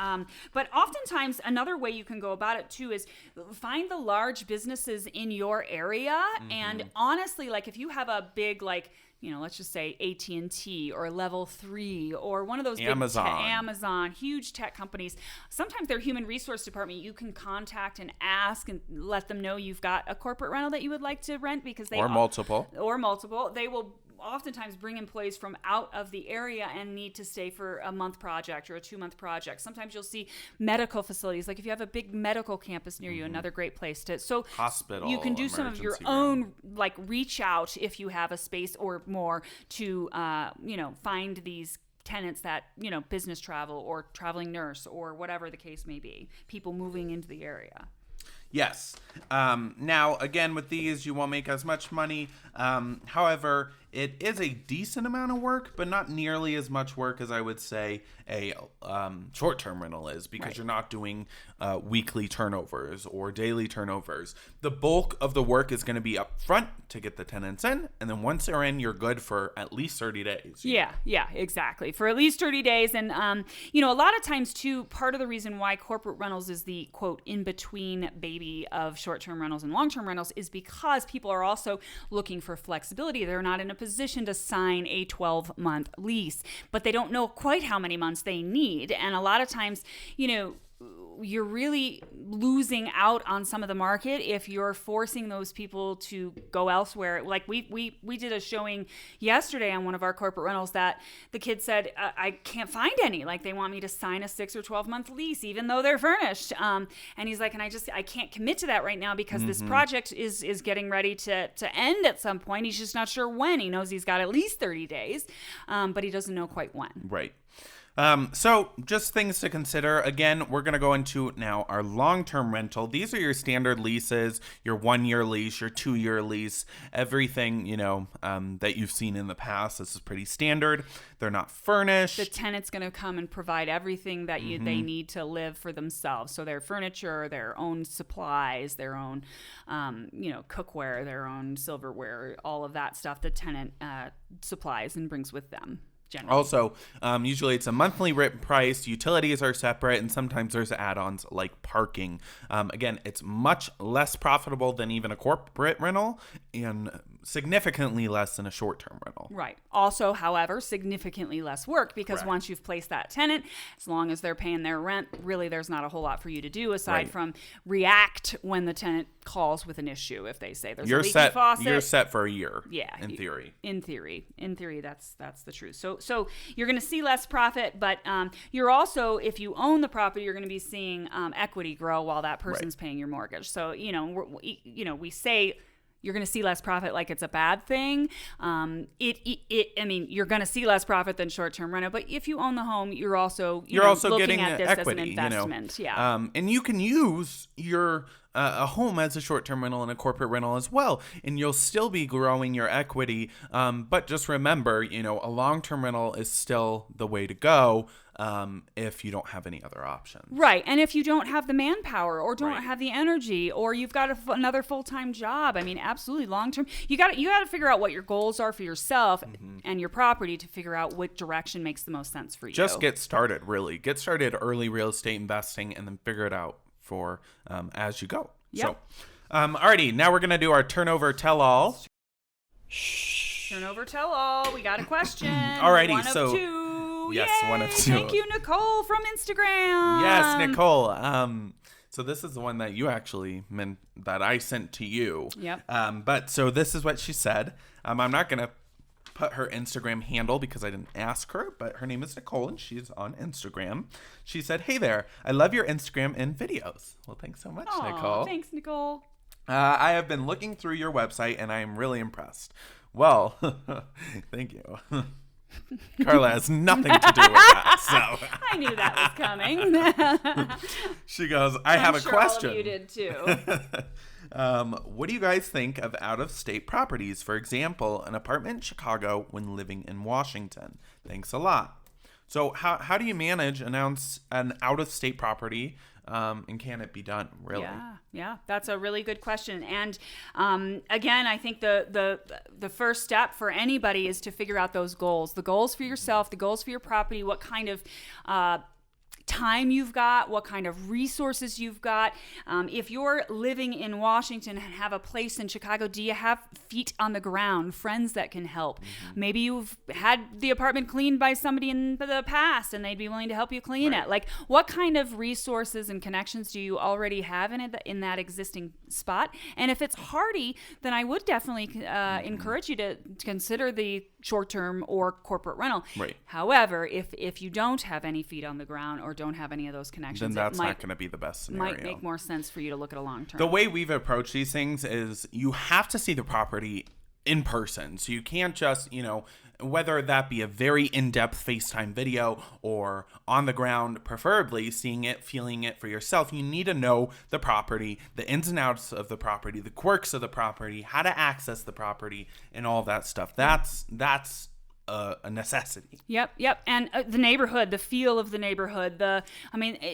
But oftentimes, another way you can go about it, too, is find the large businesses in your area. And honestly, if you have a big, let's just say AT&T or Level 3 or one of those Amazon, huge tech companies. Sometimes their human resource department you can contact and ask and let them know you've got a corporate rental that you would like to rent because they multiple. They will oftentimes bring employees from out of the area and need to stay for a month project or a 2-month project. Sometimes you'll see medical facilities, if you have a big medical campus near you, another great place to. So hospital, you can do some of your own, reach out if you have a space or more to, find these tenants that, business travel or traveling nurse or whatever the case may be, people moving into the area. Yes. Now, again, with these, you won't make as much money. However, it is a decent amount of work, but not nearly as much work as I would say a short-term rental is because you're not doing weekly turnovers or daily turnovers. The bulk of the work is going to be up front to get the tenants in, and then once they're in, you're good for at least 30 days. Yeah, exactly. For at least 30 days. And, a lot of times, too, part of the reason why corporate rentals is the, quote, in-between baby of short-term rentals and long-term rentals is because people are also looking for flexibility. They're not in a position to sign a 12-month lease, but they don't know quite how many months they need. And a lot of times, you're really losing out on some of the market if you're forcing those people to go elsewhere. Like we did a showing yesterday on one of our corporate rentals that the kid said, I can't find any. Like they want me to sign a 6 or 12 month lease, even though they're furnished. And he's like, and I can't commit to that right now because this project is getting ready to end at some point. He's just not sure when. He knows he's got at least 30 days, but he doesn't know quite when. Right. So just things to consider. Again, we're going to go into now our long-term rental. These are your standard leases, your 1-year lease, your 2-year lease, everything, that you've seen in the past. This is pretty standard. They're not furnished. The tenant's going to come and provide everything that they need to live for themselves. So their furniture, their own supplies, their own, cookware, their own silverware, all of that stuff the tenant supplies and brings with them. Generally. Also, usually it's a monthly rent price. Utilities are separate, and sometimes there's add-ons like parking. Again, it's much less profitable than even a corporate rental and significantly less than a short-term rental. Right. Also, however, significantly less work because Correct. Once you've placed that tenant, as long as they're paying their rent, really there's not a whole lot for you to do aside from react when the tenant calls with an issue. If they say there's a leaky faucet. You're set for a year. Yeah. In theory. In theory, that's the truth. So you're going to see less profit, but you're also, if you own the property, you're going to be seeing equity grow while that person's paying your mortgage. So we say you're going to see less profit like it's a bad thing. You're going to see less profit than short-term rental, but if you own the home, you're also looking getting at this equity, as an investment. And you can use your a home as a short-term rental and a corporate rental as well, and you'll still be growing your equity. But just remember, a long-term rental is still the way to go. If you don't have any other options. Right. And if you don't have the manpower or don't have the energy or you've got another full-time job, absolutely long-term, you got to figure out what your goals are for yourself and your property to figure out what direction makes the most sense for you. Just get started, really. Get started early real estate investing and then figure it out for as you go. Yep. So, alrighty, now we're going to do our turnover tell-all. Turnover tell-all. We got a question. Alrighty, one of so... two. Yes, Yay! one of two. Thank you, Nicole from Instagram. Yes, Nicole. So this is the one that you actually meant that I sent to you. Yep. But so this is what she said. I'm not going to put her Instagram handle because I didn't ask her, but her name is Nicole and she's on Instagram. She said, "Hey there, I love your Instagram and videos." Well, thanks so much, Nicole. Thanks, Nicole. I have been looking through your website and I am really impressed. Well, thank you. Carla has nothing to do with that, so I knew that was coming. She goes, I have a question. All of you did too. What do you guys think of out-of-state properties? For example, an apartment in Chicago when living in Washington. Thanks a lot. So how do you manage an out-of-state property? And can it be done, really? Yeah, that's a really good question. And again, I think the first step for anybody is to figure out those goals. The goals for yourself, the goals for your property, what kind of time you've got, what kind of resources you've got. If you're living in Washington and have a place in Chicago, do you have feet on the ground, friends that can help? Maybe you've had the apartment cleaned by somebody in the past and they'd be willing to help you clean it. Like, what kind of resources and connections do you already have in that existing spot? And if it's hardy, then I would definitely encourage you to consider the short-term or corporate rental. Right. However, if you don't have any feet on the ground or don't have any of those connections, then that's not going to be the best scenario. Might make more sense for you to look at a long-term. The way we've approached these things is you have to see the property in person. So you can't just, whether that be a very in-depth FaceTime video or on the ground, preferably seeing it, feeling it for yourself. You need to know the property, the ins and outs of the property, the quirks of the property, how to access the property, and all that stuff. That's a necessity. Yep. And the neighborhood, the feel of the neighborhood,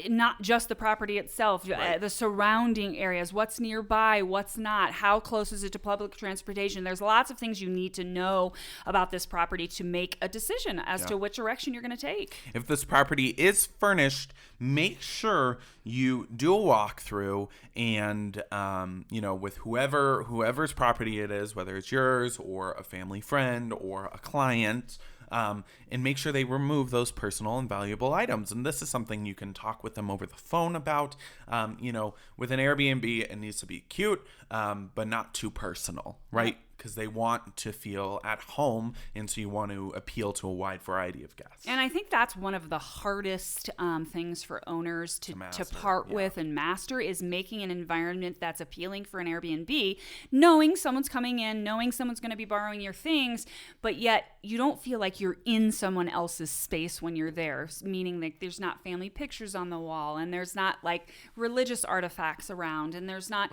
not just the property itself, the surrounding areas, what's nearby, what's not, how close is it to public transportation. There's lots of things you need to know about this property to make a decision as to which direction you're going to take. If this property is furnished, make sure you do a walkthrough and, with whoever's property it is, whether it's yours or a family friend or a client, and make sure they remove those personal and valuable items. And this is something you can talk with them over the phone about. With an Airbnb, it needs to be cute, but not too personal, right? Because they want to feel at home, and so you want to appeal to a wide variety of guests. And I think that's one of the hardest things for owners to part with and master, is making an environment that's appealing for an Airbnb, knowing someone's coming in, knowing someone's going to be borrowing your things, but yet you don't feel like you're in someone else's space when you're there, meaning that there's not family pictures on the wall, and there's not like religious artifacts around, and there's not,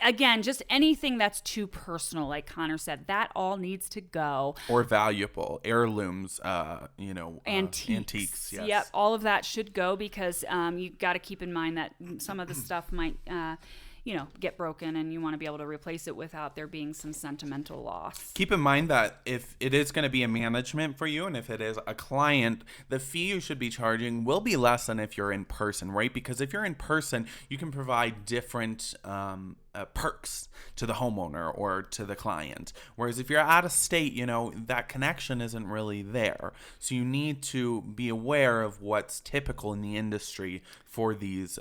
again, just anything that's too personal, like Connor said, that all needs to go. Or valuable heirlooms, antiques. Yes. Yep, all of that should go, because you've got to keep in mind that some of the stuff might, get broken, and you want to be able to replace it without there being some sentimental loss. Keep in mind that if it is going to be a management for you, and if it is a client, the fee you should be charging will be less than if you're in person, right? Because if you're in person, you can provide different perks to the homeowner or to the client. Whereas if you're out of state, that connection isn't really there. So you need to be aware of what's typical in the industry for these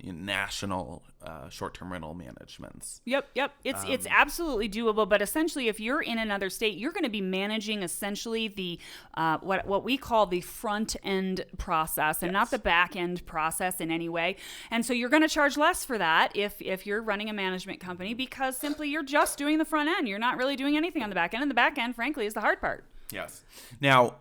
national short-term rental managements. Yep. It's absolutely doable. But essentially, if you're in another state, you're going to be managing essentially the what we call the front end process, and not the back end process in any way. And so you're going to charge less for that if you're running a management company, because simply you're just doing the front end. You're not really doing anything on the back end, and the back end, frankly, is the hard part. Yes. Now,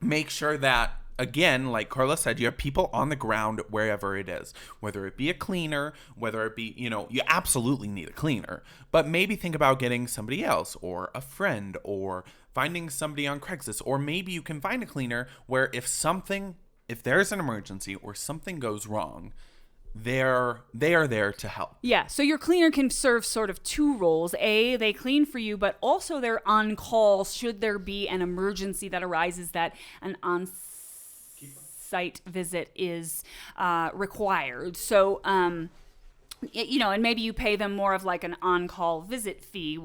make sure that, again, like Carla said, you have people on the ground wherever it is, whether it be a cleaner, whether it be, you absolutely need a cleaner, but maybe think about getting somebody else or a friend, or finding somebody on Craigslist, or maybe you can find a cleaner where if there's an emergency or something goes wrong, they are there to help. Yeah, so your cleaner can serve sort of two roles. A, they clean for you, but also they're on call should there be an emergency that arises that an on-site visit is required. So, and maybe you pay them more of like an on-call visit fee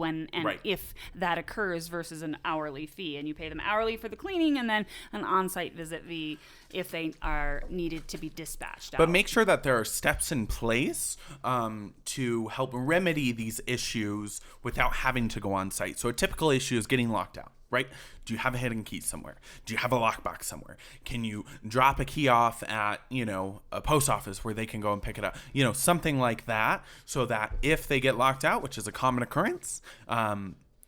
if that occurs, versus an hourly fee. And you pay them hourly for the cleaning, and then an on-site visit fee if they are needed to be dispatched out. But make sure that there are steps in place to help remedy these issues without having to go on site. So a typical issue is getting locked out, right? Do you have a hidden key somewhere? Do you have a lockbox somewhere? Can you drop a key off at, a post office where they can go and pick it up? Something like that, so that if they get locked out, which is a common occurrence,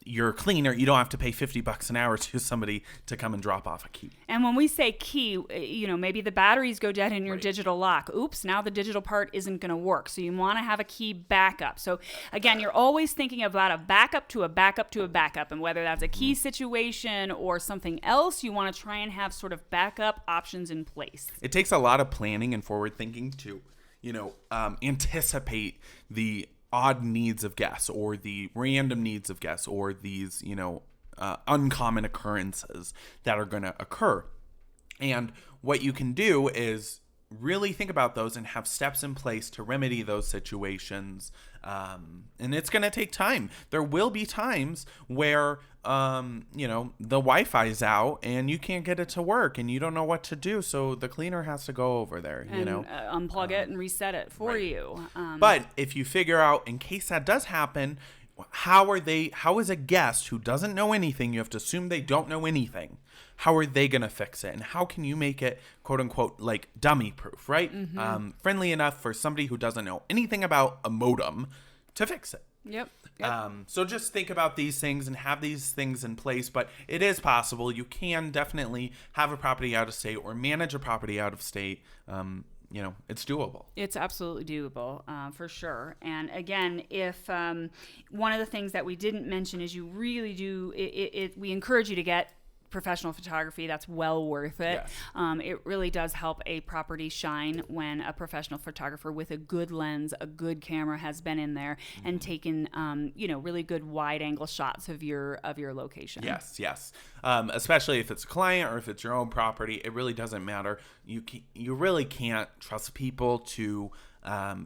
your cleaner, you don't have to pay $50 an hour to somebody to come and drop off a key. And when we say key, maybe the batteries go dead in your digital lock. Oops, now the digital part isn't going to work. So you want to have a key backup. So again, you're always thinking about a backup to a backup to a backup. And whether that's a key situation or something else, you want to try and have sort of backup options in place. It takes a lot of planning and forward thinking to, anticipate the odd needs of guests, or the random needs of guests, or these, uncommon occurrences that are going to occur. And what you can do is really think about those and have steps in place to remedy those situations. And it's going to take time. There will be times where, the Wi-Fi is out and you can't get it to work and you don't know what to do. So the cleaner has to go over there, unplug it and reset it for you. But if you figure out, in case that does happen, how is a guest who doesn't know anything, you have to assume they don't know anything, how are they going to fix it? And how can you make it, quote unquote, like dummy proof, right? Mm-hmm. Friendly enough for somebody who doesn't know anything about a modem to fix it. Yep. So just think about these things and have these things in place, but it is possible. You can definitely have a property out of state or manage a property out of state. It's doable. It's absolutely doable, for sure. And again, if one of the things that we didn't mention is you really do, we encourage you to get professional photography. That's well worth it. Yes. It really does help a property shine when a professional photographer with a good lens, a good camera has been in there and taken, really good wide angle shots of your location. Yes. Especially if it's a client or if it's your own property, it really doesn't matter. You really can't trust people to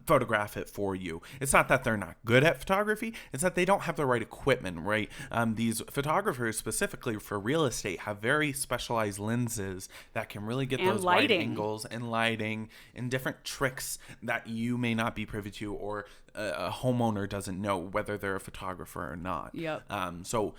photograph it for you. It's not that they're not good at photography. It's that they don't have the right equipment, right? These photographers specifically for real estate have very specialized lenses that can really get those wide angles and lighting and different tricks that you may not be privy to, or a homeowner doesn't know whether they're a photographer or not. Yep. So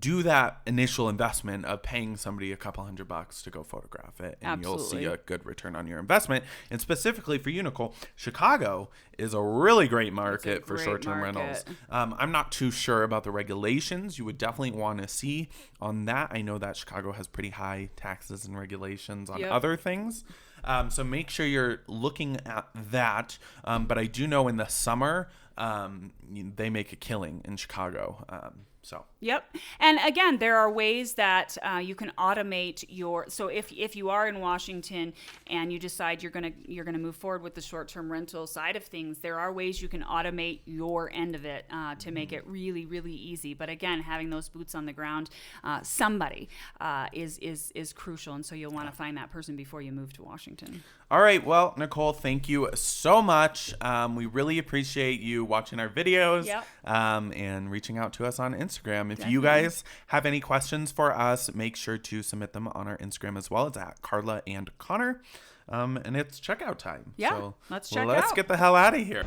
do that initial investment of paying somebody a couple $100 to go photograph it, and Absolutely. you'll see a good return on your investment. And specifically for you, Nicole, Chicago is a really great market for short-term rentals. I'm not too sure about the regulations. You would definitely want to see on that. I know that Chicago has pretty high taxes and regulations on other things. So make sure you're looking at that. But I do know in the summer, they make a killing in Chicago. Yep. And again, there are ways that you can automate so if you are in Washington and you decide you're gonna move forward with the short-term rental side of things, there are ways you can automate your end of it to make it really, really easy. But again, having those boots on the ground, somebody is crucial, and so you'll want to find that person before you move to Washington. All right. Well, Nicole, thank you so much. We really appreciate you watching our videos and reaching out to us on Instagram. If you guys have any questions for us, make sure to submit them on our Instagram as well. It's at Carla and Conner. And it's checkout time. Yeah, so let's check out. Let's get the hell out of here.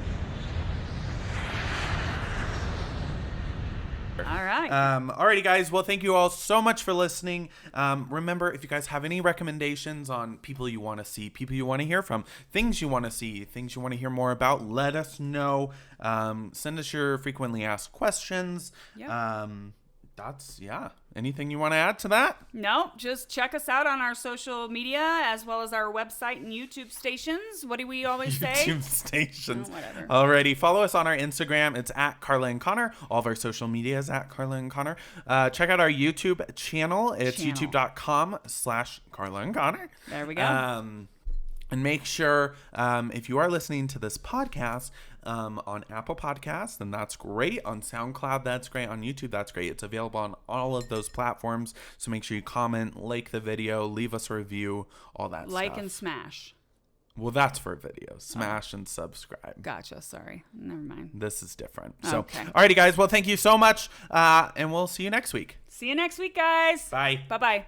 All right. Alrighty, guys. Well, thank you all so much for listening. Remember, if you guys have any recommendations on people you want to see, people you want to hear from, things you want to see, things you want to hear more about, let us know. Send us your frequently asked questions. Yep. Anything you want to add to that? No, just check us out on our social media as well as our website and YouTube stations. What do we always say? YouTube stations. Oh, whatever. Alrighty, follow us on our Instagram. It's at Carla and Conner. All of our social media is at Carla and Conner. Check out our YouTube channel. It's youtube.com/Carla and Conner. There we go. And make sure, if you are listening to this podcast on Apple Podcasts, then that's great. On SoundCloud, that's great. On YouTube, that's great. It's available on all of those platforms. So make sure you comment, like the video, leave us a review, all that stuff. Like and smash. Well, that's for videos. Smash and subscribe. Gotcha. Sorry. Never mind. This is different. So, okay. Alrighty, guys. Well, thank you so much. And we'll see you next week. See you next week, guys. Bye. Bye-bye.